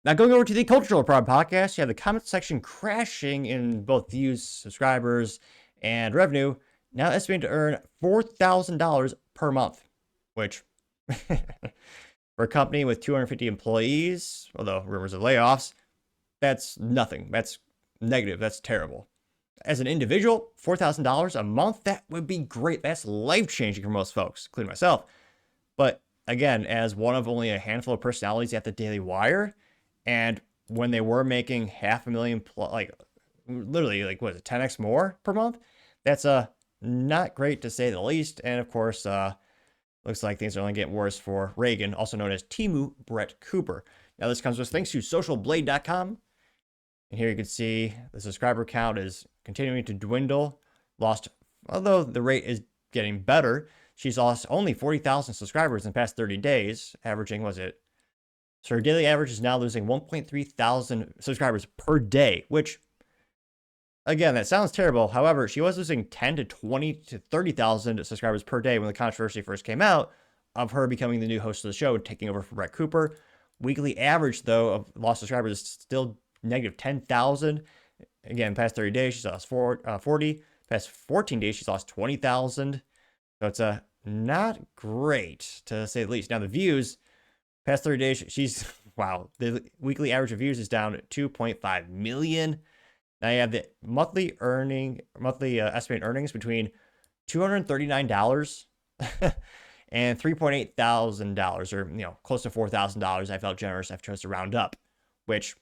Now, going over to the Cultural Prod podcast, you have the comment section crashing in both views, subscribers, and revenue. Now estimated to earn $4,000 per month, which for a company with 250 employees, although rumors of layoffs, that's nothing. That's negative. That's terrible. As an individual, $4,000 a month, that would be great. That's life-changing for most folks, including myself. But again, as one of only a handful of personalities at the Daily Wire, and when they were making $500,000, like literally, like what is it, 10x more per month? That's not great to say the least. And of course, looks like things are only getting worse for Reagan, also known as Temu Brett Cooper. Now, this comes with thanks to socialblade.com. And here you can see the subscriber count is continuing to dwindle. Although the rate is getting better, she's lost only 40,000 subscribers in the past 30 days, averaging, so her daily average is now losing 1.3 thousand subscribers per day, which, again, that sounds terrible. However, she was losing 10 to 20 to 30,000 subscribers per day when the controversy first came out of her becoming the new host of the show and taking over for Brett Cooper. Weekly average, though, of lost subscribers is still negative 10,000. Again, past 30 days, she's lost 40. Past 14 days, she's lost 20,000. So it's not great, to say the least. Now, the views, past 30 days, she's, wow, the weekly average of views is down at 2.5 million. Now you have the monthly estimated earnings between $239 and $3.8 thousand, or close to $4,000. I felt generous. I've chose to round up, which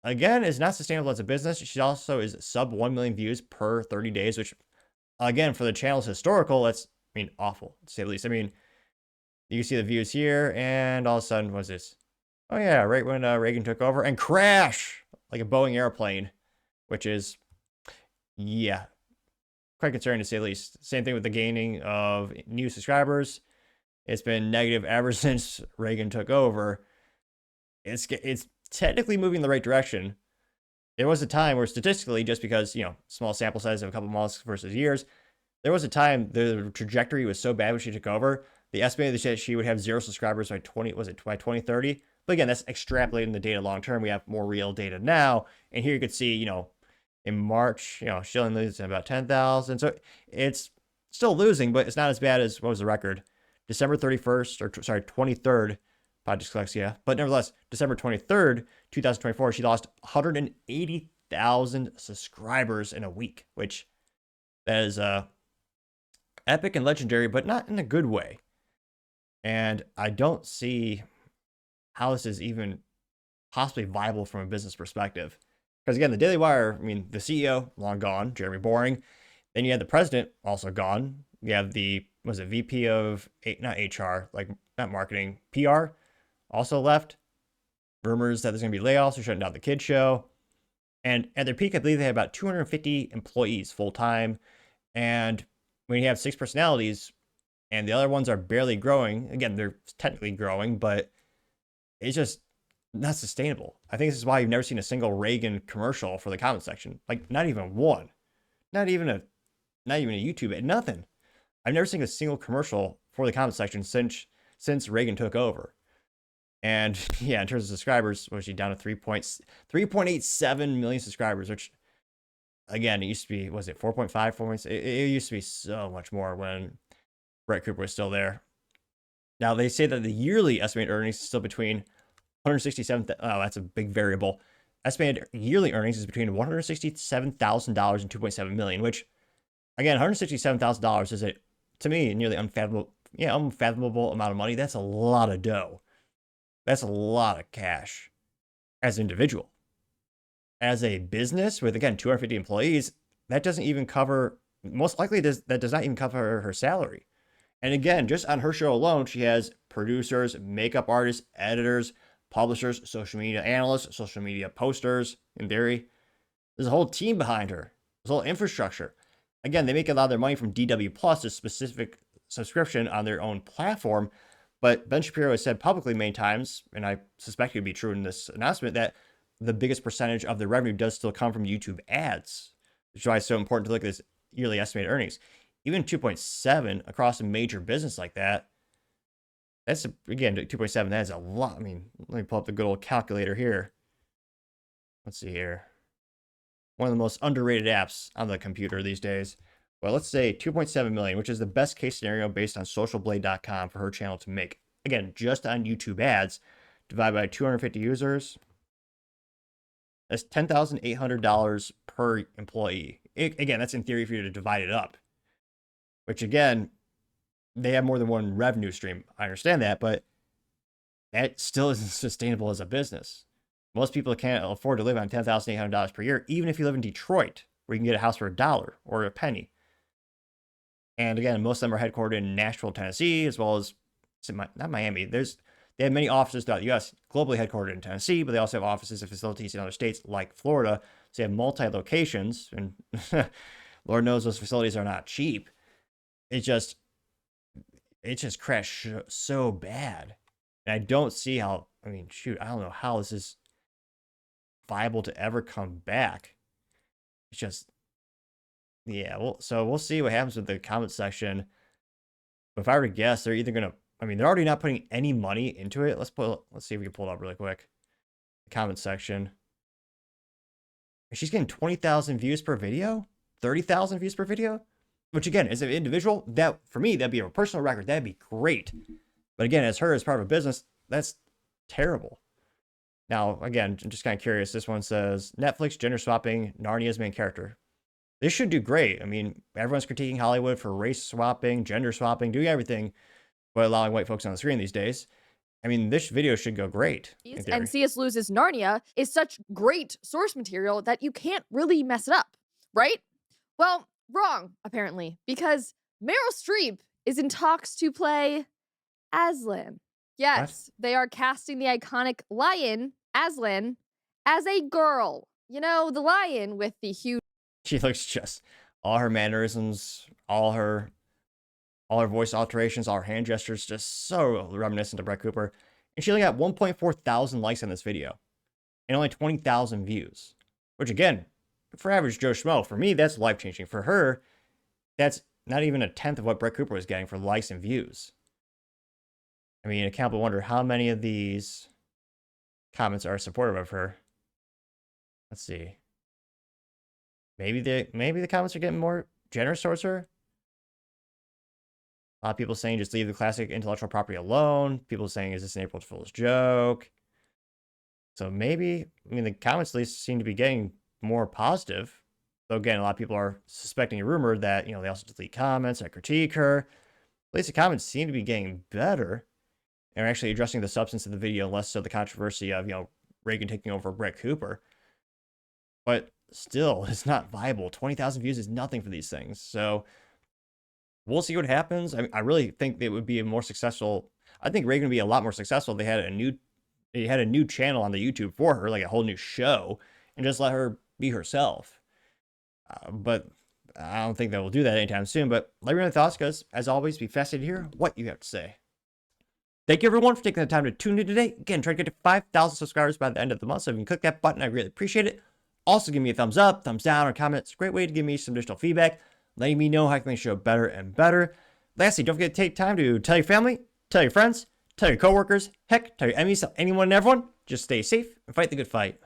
again is not sustainable as a business. She also is sub 1 million views per 30 days, which again for the channel's historical, that's awful to say the least. You can see the views here, and all of a sudden, what's this? Oh yeah, right when Reagan took over, and crash like a Boeing airplane, which is, yeah, quite concerning to say the least. Same thing with the gaining of new subscribers. It's been negative ever since Reagan took over. It's technically moving in the right direction. There was a time where statistically, just because, small sample size of a couple months versus years, there was a time the trajectory was so bad when she took over. They estimated that she would have 0 subscribers by 2030? But again, that's extrapolating the data long term. We have more real data now. And here you could see, in March, she only loses about 10,000. So it's still losing, but it's not as bad as, what was the record? December 31st, or sorry, 23rd, pod dyslexia. But nevertheless, December 23rd, 2024, she lost 180,000 subscribers in a week, which that is epic and legendary, but not in a good way. And I don't see how this is even possibly viable from a business perspective. Because again, the Daily Wire, the CEO, long gone, Jeremy Boring. Then you had the president, also gone. You have the, VP of, not HR, not marketing, PR, also left. Rumors that there's going to be layoffs or shutting down the kids show. And at their peak, I believe they had about 250 employees full-time. And when you have 6 personalities, and the other ones are barely growing, again, they're technically growing, but it's just not sustainable. I think this is why you've never seen a single Reagan commercial for the comment section. Not even one. Not even a YouTube ad, nothing. I've never seen a single commercial for the comment section since Reagan took over. And yeah, in terms of subscribers, was she down to 3.87 million subscribers, which again, it used to be, was it 4.5, 4.6? It used to be so much more when Brett Cooper was still there. Now, they say that the yearly estimated earnings is still between 167, that's a big variable. Estimated yearly earnings is between $167,000 and $2.7 million, which, again, $167,000 is, to me, nearly unfathomable amount of money. That's a lot of dough. That's a lot of cash as an individual. As a business with, again, 250 employees, that doesn't even cover, most likely that does not even cover her salary. And again, just on her show alone, she has producers, makeup artists, editors, publishers, social media analysts, social media posters, in theory. There's a whole team behind her. There's a whole infrastructure. Again, they make a lot of their money from DW Plus, a specific subscription on their own platform. But Ben Shapiro has said publicly many times, and I suspect it would be true in this announcement, that the biggest percentage of the revenue does still come from YouTube ads, which is why it's so important to look at this yearly estimated earnings. Even 2.7 across a major business like that, That's, again, 2.7. That is a lot. I mean, let me pull up the good old calculator here. Let's see here. One of the most underrated apps on the computer these days. Well, let's say 2.7 million, which is the best case scenario based on socialblade.com for her channel to make. Again, just on YouTube ads, divided by 250 users. That's $10,800 per employee. Again, that's in theory for you to divide it up. Which, again, they have more than one revenue stream. I understand that, but that still isn't sustainable as a business. Most people can't afford to live on $10,800 per year, even if you live in Detroit, where you can get a house for $1 or a penny. And again, most of them are headquartered in Nashville, Tennessee, as well as, not Miami. They have many offices throughout the U.S., globally headquartered in Tennessee, but they also have offices and facilities in other states like Florida. So they have multi-locations, and Lord knows those facilities are not cheap. It just crashed so bad. And I don't see how, I mean, shoot, I don't know how this is viable to ever come back. It's just, yeah, well, so we'll see what happens with the comment section. But if I were to guess, they're either going to, I mean, they're already not putting any money into it. Let's see if we can pull it up really quick. The comment section. She's getting 20,000 views per video, 30,000 views per video, which again, as an individual, that for me, that'd be a personal record. That'd be great. But again, as her, as part of a business, that's terrible. Now, again, I'm just kind of curious. This one says Netflix gender swapping Narnia's main character. This should do great. I mean, everyone's critiquing Hollywood for race swapping, gender swapping, doing everything, but allowing white folks on the screen these days. I mean, this video should go great. And C.S. Lewis's Narnia is such great source material that you can't really mess it up, right? Well, wrong, apparently, because Meryl Streep is in talks to play Aslan. Yes, what? They are casting the iconic lion, Aslan, as a girl. You know, the lion with the huge... She looks just, all her mannerisms, all her voice alterations, all her hand gestures, just so reminiscent of Brett Cooper. And she only got 1.4 thousand likes on this video and only 20,000 views, which again, for average Joe Schmo, for me, that's life-changing. For her, that's not even a tenth of what Brett Cooper was getting for likes and views. I mean, I can't but wonder how many of these comments are supportive of her. Let's see. Maybe the comments are getting more generous towards her. A lot of people saying just leave the classic intellectual property alone. People saying, is this an April Fool's joke? So maybe, I mean, the comments at least seem to be getting more positive. Though again, a lot of people are suspecting a rumor that, you know, they also delete comments that critique her. At least the comments seem to be getting better and are actually addressing the substance of the video, less so the controversy of, you know, Reagan taking over Brett Cooper. But still, it's not viable. 20,000 views is nothing for these things. So we'll see what happens. I mean, I really think they would be a more successful. I think Reagan would be a lot more successful if they had a new channel on the YouTube for her, like a whole new show, and just let her be herself. But I don't think that we'll do that anytime soon. But let me know your thoughts, because as always, be fascinated to hear what you have to say. Thank you, everyone, for taking the time to tune in today. Again, try to get to 5,000 subscribers by the end of the month. So if you can click that button, I really appreciate it. Also, give me a thumbs up, thumbs down, or comment. It's a great way to give me some additional feedback, letting me know how I can make the show better and better. Lastly, don't forget to take time to tell your family, tell your friends, tell your coworkers, heck, tell your enemies, tell anyone and everyone. Just stay safe and fight the good fight.